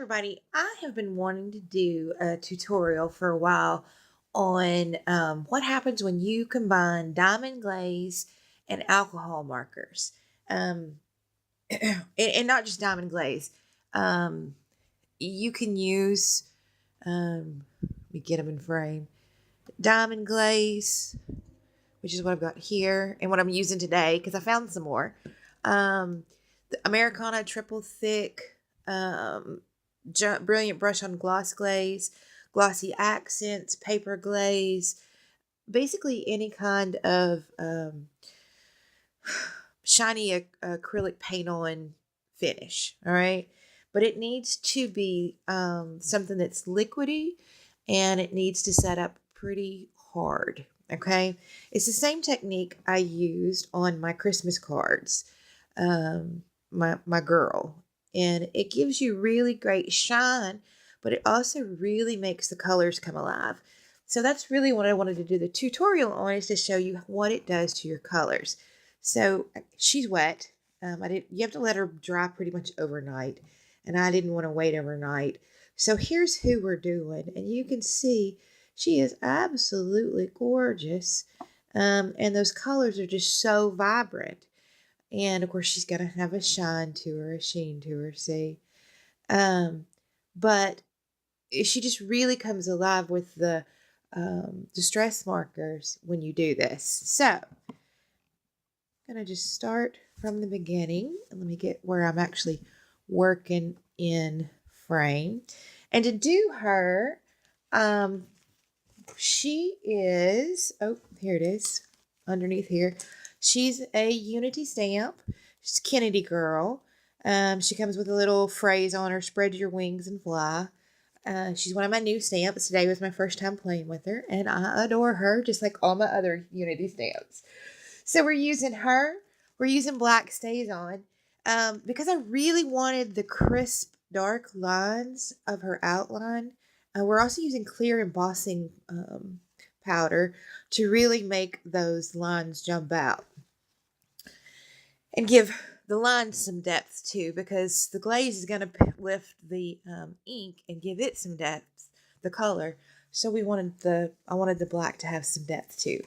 Everybody, I have been wanting to do a tutorial for a while on what happens when you combine diamond glaze and alcohol markers. Um, and not just diamond glaze. Um, you can use, let me get them in frame, diamond glaze, which is what I've got here and what I'm using today because I found some more. The Americana triple thick, um, brilliant brush on gloss glaze, glossy accents, paper glaze, basically any kind of shiny acrylic paint on finish. All right. But it needs to be something that's liquidy and it needs to set up pretty hard. Okay. It's the same technique I used on my Christmas cards, my girl. And it gives you really great shine, but it also really makes the colors come alive. So that's really what I wanted to do the tutorial on, is to show you what it does to your colors. So she's wet. You have to let her dry pretty much overnight, and I didn't want to wait overnight. So here's who we're doing, and you can see she is absolutely gorgeous, and those colors are just so vibrant. And of course, she's gonna have a shine to her, a sheen to her. See, but she just really comes alive with the distress markers when you do this. So I'm going to just start from the beginning. And let me get where I'm actually working in frame. And to do her, she is, oh, here it is, underneath here. She's a Unity stamp. She's a Kennedy girl. She comes with a little phrase on her, spread your wings and fly. She's one of my new stamps. Today was my first time playing with her, and I adore her just like all my other Unity stamps. So we're using her. We're using black stays on because I really wanted the crisp, dark lines of her outline. We're also using clear embossing powder to really make those lines jump out and give the lines some depth too, because the glaze is going to lift the ink and give it some depth, the color. So I wanted the black to have some depth too.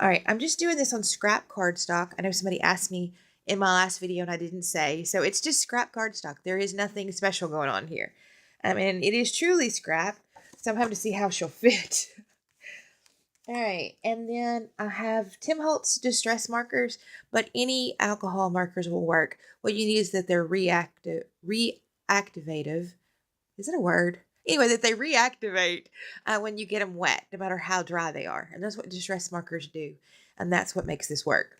All right, I'm just doing this on scrap cardstock. I know somebody asked me in my last video and I didn't say. So it's just scrap cardstock. There is nothing special going on here. I mean, it is truly scrap. So I'm having to see how she'll fit. All right, and then I have Tim Holtz distress markers, but any alcohol markers will work. What you need is that they're reactivative. Is it a word? Anyway, that they reactivate when you get them wet, no matter how dry they are. And that's what distress markers do. And that's what makes this work,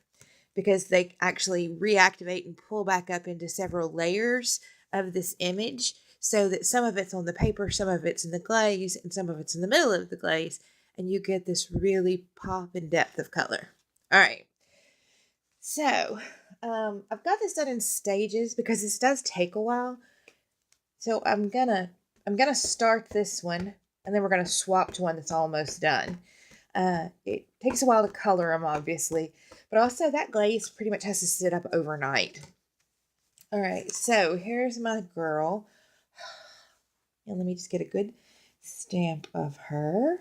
because they actually reactivate and pull back up into several layers of this image, so that some of it's on the paper, some of it's in the glaze, and some of it's in the middle of the glaze. And you get this really pop and depth of color. All right. So I've got this done in stages because this does take a while. So I'm gonna start this one, and then we're gonna swap to one that's almost done. It takes a while to color them, obviously, but also that glaze pretty much has to sit up overnight. All right. So here's my girl, and let me just get a good stamp of her.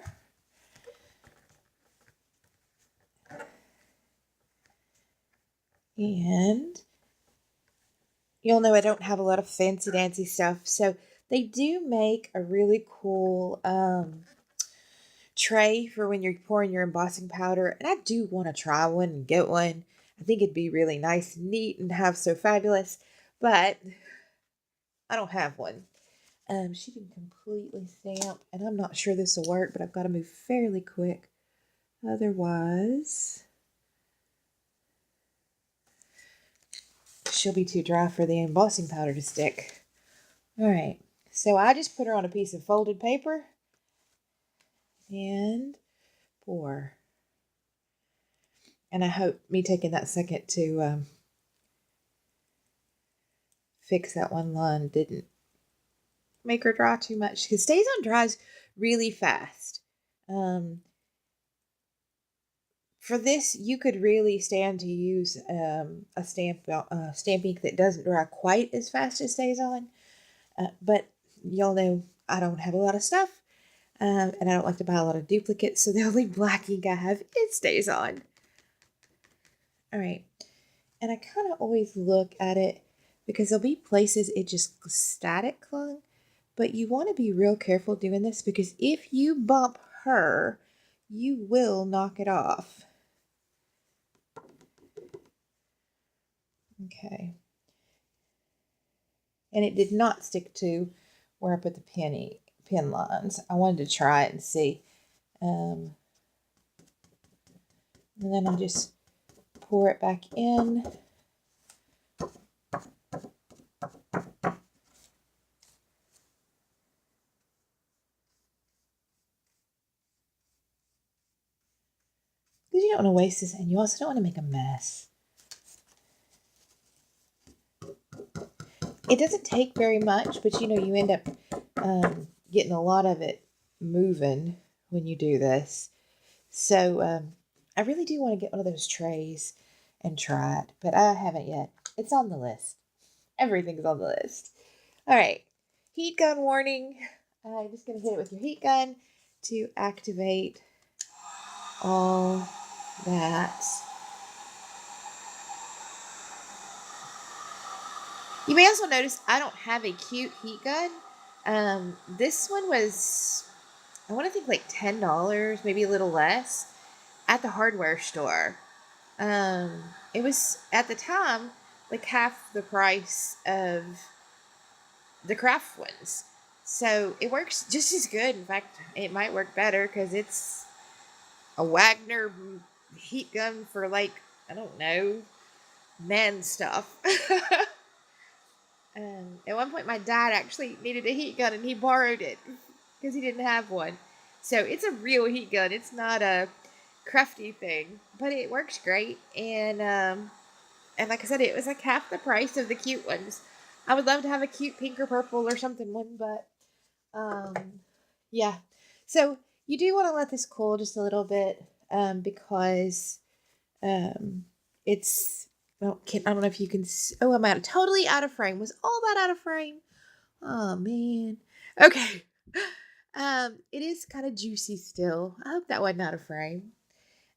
And you'll know I don't have a lot of fancy dancy stuff. So they do make a really cool tray for when you're pouring your embossing powder. And I do want to try one and get one. I think it'd be really nice and neat and have so fabulous. But I don't have one. She didn't completely stamp. And I'm not sure this will work, but I've got to move fairly quick. Otherwise, she'll be too dry for the embossing powder to stick. All right, so I just put her on a piece of folded paper and pour. And I hope me taking that second to fix that one line didn't make her dry too much, because Stays On dries really fast. For this, you could really stand to use a stamp ink that doesn't dry quite as fast as Stays On. But y'all know I don't have a lot of stuff, and I don't like to buy a lot of duplicates, so the only black ink I have, it stays on. All right, and I kind of always look at it because there'll be places it just static clung, but you want to be real careful doing this because if you bump her, you will knock it off. Okay. And it did not stick to where I put the pin lines. I wanted to try it and see. And then I just pour it back in. Because you don't want to waste this, and you also don't want to make a mess. It doesn't take very much, but you end up getting a lot of it moving when you do this. So I really do want to get one of those trays and try it, but I haven't yet. It's on the list. Everything's on the list. All right, heat gun warning. I'm just going to hit it with your heat gun to activate all that. You may also notice I don't have a cute heat gun. This one was, I want to think like $10, maybe a little less, at the hardware store. It was, at the time, like half the price of the craft ones. So it works just as good. In fact, it might work better because it's a Wagner heat gun for like, I don't know, man stuff. At one point, my dad actually needed a heat gun and he borrowed it because he didn't have one. So it's a real heat gun. It's not a crafty thing, but it works great. And like I said, it was like half the price of the cute ones. I would love to have a cute pink or purple or something one, but yeah. So you do want to let this cool just a little bit because it's, well, I don't know if you can, oh, I'm totally out of frame. Was all that out of frame? Oh, man. Okay. It is kind of juicy still. I hope that wasn't out of frame.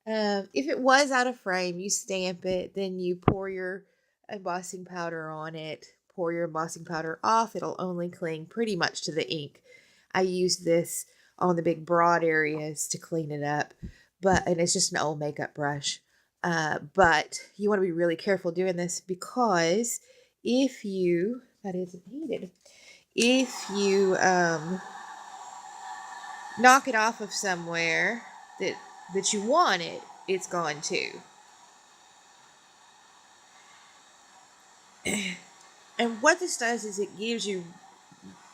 If it was out of frame, you stamp it, then you pour your embossing powder on it, pour your embossing powder off. It'll only cling pretty much to the ink. I use this on the big broad areas to clean it up, and it's just an old makeup brush. But you want to be really careful doing this because if you, that isn't heated, if you knock it off of somewhere that you want it, it's gone too. And what this does is it gives you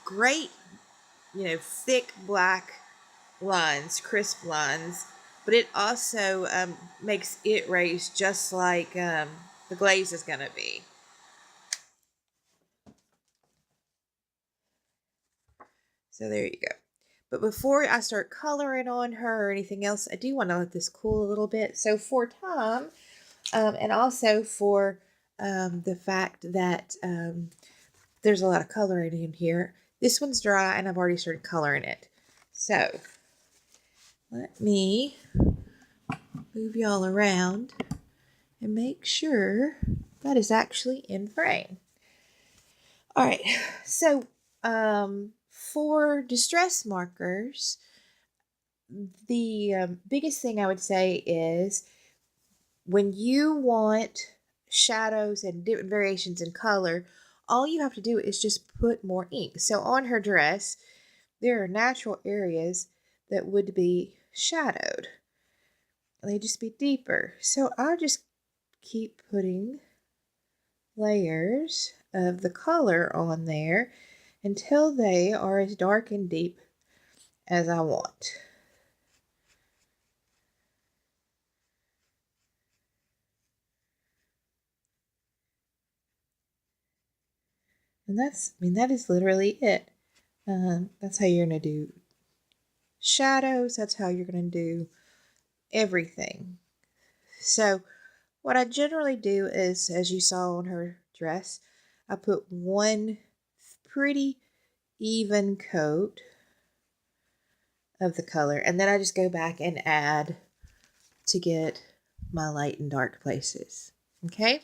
great, thick black lines, crisp lines, but it also makes it raise just like the glaze is going to be. So there you go. But before I start coloring on her or anything else, I do want to let this cool a little bit. So for time, and also for the fact that there's a lot of coloring in here, this one's dry and I've already started coloring it. So let me move y'all around and make sure that is actually in frame. All right, so for distress markers, the biggest thing I would say is when you want shadows and different variations in color, all you have to do is just put more ink. So on her dress, there are natural areas that would be shadowed. They'd just be deeper. So I'll just keep putting layers of the color on there until they are as dark and deep as I want. And that is literally it. That's how you're going to do shadows. That's how you're going to do everything. So what I generally do is, as you saw on her dress, I put one pretty even coat of the color. And then I just go back and add to get my light and dark places. Okay.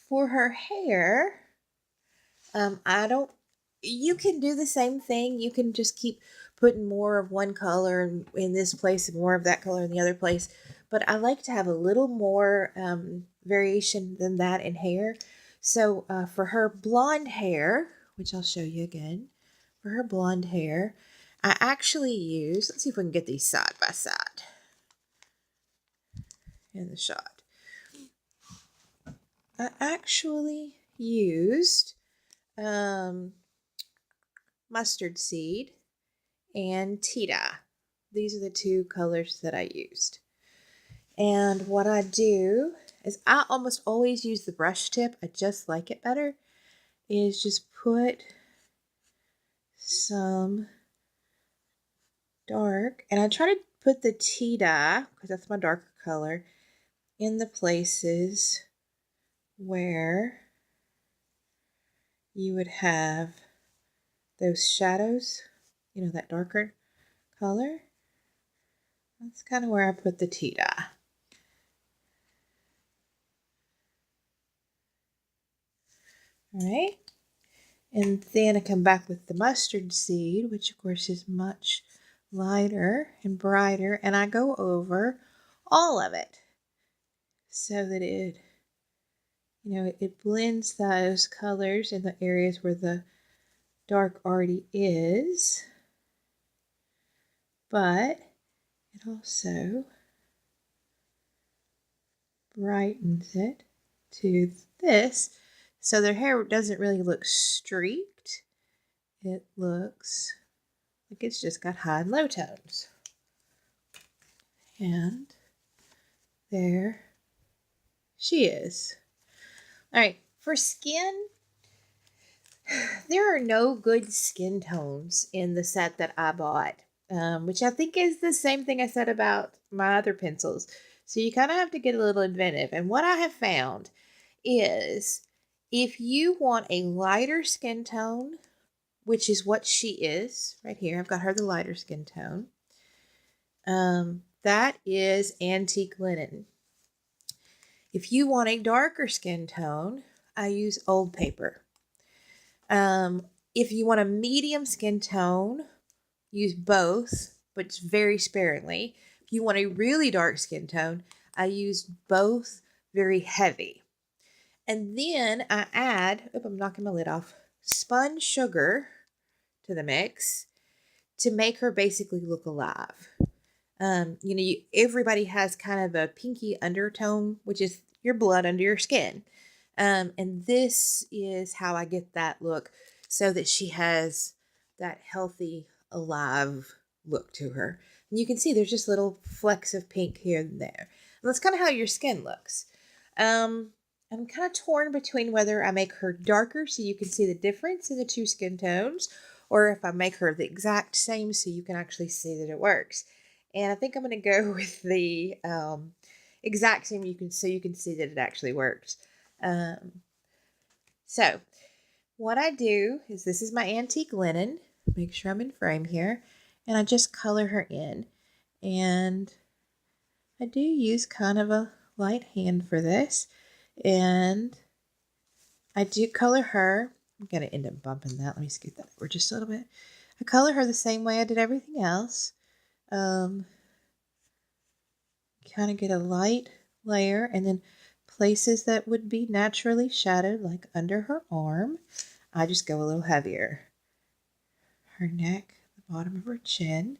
For her hair, you can do the same thing. You can just keep putting more of one color in this place and more of that color in the other place. But I like to have a little more variation than that in hair. So for her blonde hair, which I'll show you again, for her blonde hair, I actually use, let's see if we can get these side by side in the shot. I actually used mustard seed and tea dye. These are the two colors that I used. And what I do is I almost always use the brush tip. I just like it better. Is just put some dark, and I try to put the tea dye, because that's my darker color, in the places where you would have those shadows, you know, that darker color. That's kind of where I put the tea dye. All right. And then I come back with the mustard seed, which of course is much lighter and brighter, and I go over all of it so that it blends those colors in the areas where the dark already is, but it also brightens it to this, so their hair doesn't really look streaked. It looks like it's just got high and low tones. And there she is. All right, for skin, there are no good skin tones in the set that I bought, which I think is the same thing I said about my other pencils. So you kind of have to get a little inventive. And what I have found is if you want a lighter skin tone, which is what she is right here, I've got her the lighter skin tone, that is antique linen. If you want a darker skin tone, I use old paper. If you want a medium skin tone, use both, but very sparingly. If you want a really dark skin tone, I use both very heavy. And then I add, I'm knocking my lid off, spun sugar to the mix to make her basically look alive. Everybody has kind of a pinky undertone, which is your blood under your skin. And this is how I get that look, so that she has that healthy, alive look to her. And you can see there's just little flecks of pink here and there. And that's kind of how your skin looks. I'm kind of torn between whether I make her darker so you can see the difference in the two skin tones, or if I make her the exact same so you can actually see that it works. And I think I'm going to go with the exact same so you can see that it actually works. So what I do is, this is my antique linen. Make sure I'm in frame here. And I just color her in. And I do use kind of a light hand for this. And I do color her. I'm going to end up bumping that. Let me scoot that over just a little bit. I color her the same way I did everything else. Kind of get a light layer, and then places that would be naturally shadowed, like under her arm, I just go a little heavier. Her neck, the bottom of her chin,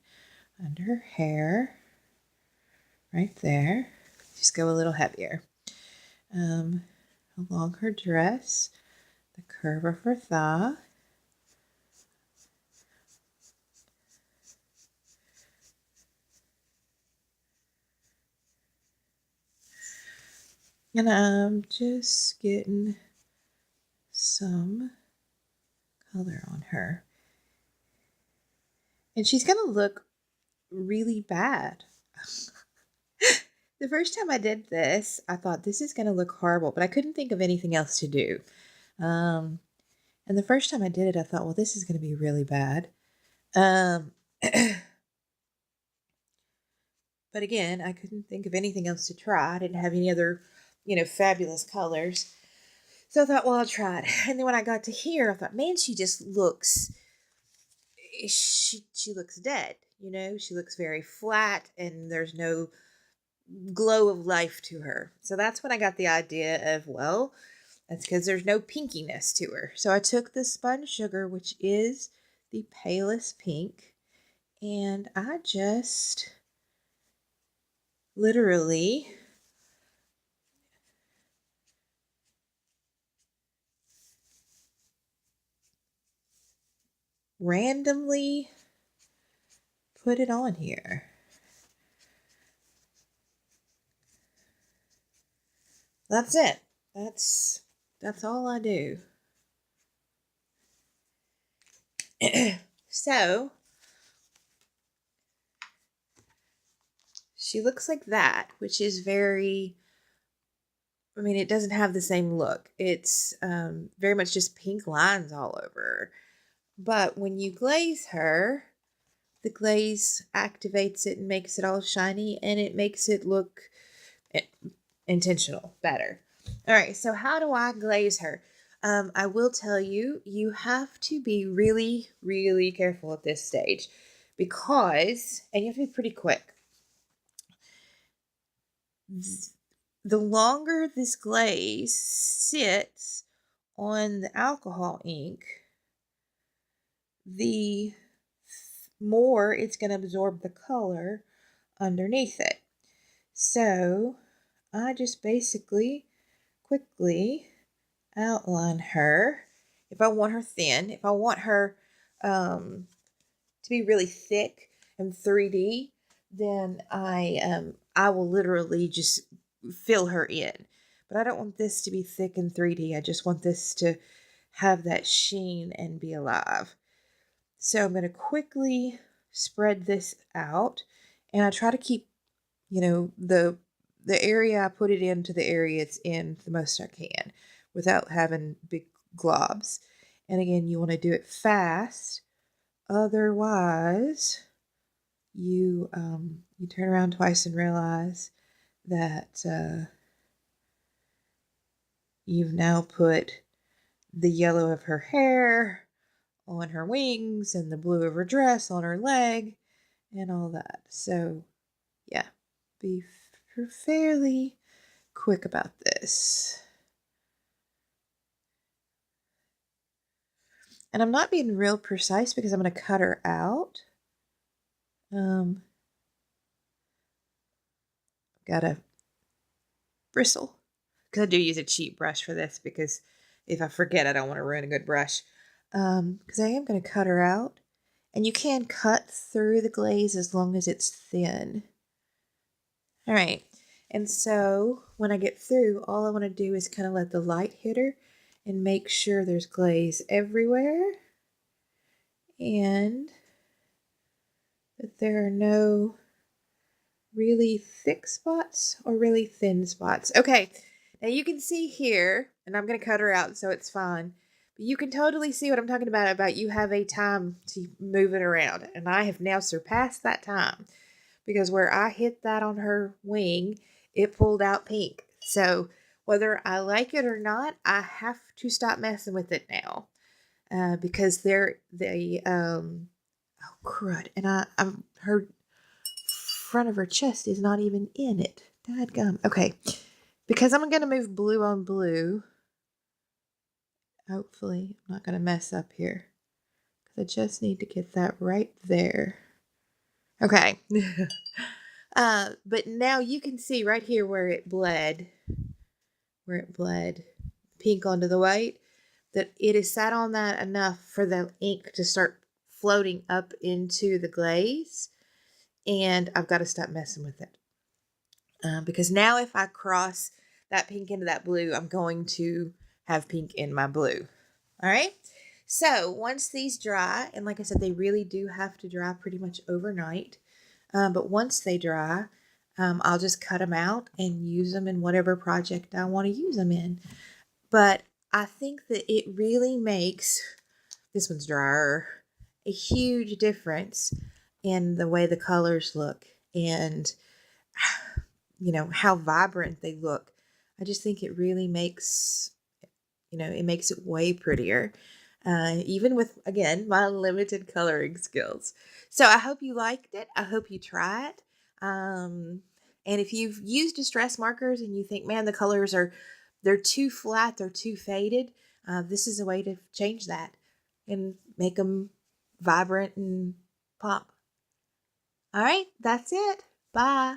under her hair, right there, just go a little heavier. Along her dress, the curve of her thigh, and I'm just getting some color on her. And she's going to look really bad. The first time I did this, I thought this is going to look horrible, but I couldn't think of anything else to do. And And the first time I did it, I thought, well, this is going to be really bad. But again, I couldn't think of anything else to try. I didn't have any other, fabulous colors. So I thought, well, I'll try it. And then when I got to here, I thought, man, she just looks, she looks dead. She looks very flat and there's no glow of life to her. So that's when I got the idea of, well, that's because there's no pinkiness to her. So I took the spun sugar, which is the palest pink, and I just literally randomly put it on here. That's it. That's all I do. So she looks like that, which is very, it doesn't have the same look. It's very much just pink lines all over her. But when you glaze her, the glaze activates it and makes it all shiny, and it makes it look intentional better. All right, so how do I glaze her? I will tell you, you have to be really, really careful at this stage because, and you have to be pretty quick. The longer this glaze sits on the alcohol ink, the more it's going to absorb the color underneath it. So I just basically quickly outline her. If I want her thin, if I want her to be really thick and 3D, then I will literally just fill her in. But I don't want this to be thick and 3D. I just want this to have that sheen and be alive. So I'm going to quickly spread this out, and I try to keep, the area I put it into the area it's in the most I can without having big globs. And again, you want to do it fast. Otherwise, you turn around twice and realize that you've now put the yellow of her hair on her wings and the blue of her dress on her leg and all that. So, yeah, be fairly quick about this. And I'm not being real precise because I'm going to cut her out. Got a bristle. Because I do use a cheap brush for this because if I forget, I don't want to ruin a good brush. Because I am going to cut her out. And you can cut through the glaze as long as it's thin. All right. And so when I get through, all I want to do is kind of let the light hit her and make sure there's glaze everywhere. And that there are no really thick spots or really thin spots. Okay. Now you can see here, and I'm going to cut her out so it's fine. But you can totally see what I'm talking about you have a time to move it around. And I have now surpassed that time. Because where I hit that on her wing, it pulled out pink. So whether I like it or not, I have to stop messing with it now. Because oh crud. And her front of her chest is not even in it. Dadgum. Okay. Because I'm going to move blue on blue. Hopefully, I'm not going to mess up here. Because I just need to get that right there. Okay. But now you can see right here where it bled pink onto the white, that it is sat on that enough for the ink to start floating up into the glaze. And I've got to stop messing with it. Because now if I cross that pink into that blue, I'm going to have pink in my blue. All right. So once these dry, and like I said, they really do have to dry pretty much overnight. But once they dry, I'll just cut them out and use them in whatever project I want to use them in. But I think that it really makes, this one's drier, a huge difference in the way the colors look and, how vibrant they look. I just think it really makes, it makes it way prettier. Even with, again, my limited coloring skills. So I hope you liked it. I hope you try it. And if you've used distress markers and you think, man, the colors they're too flat, they're too faded, this is a way to change that and make them vibrant and pop. All right, that's it. Bye.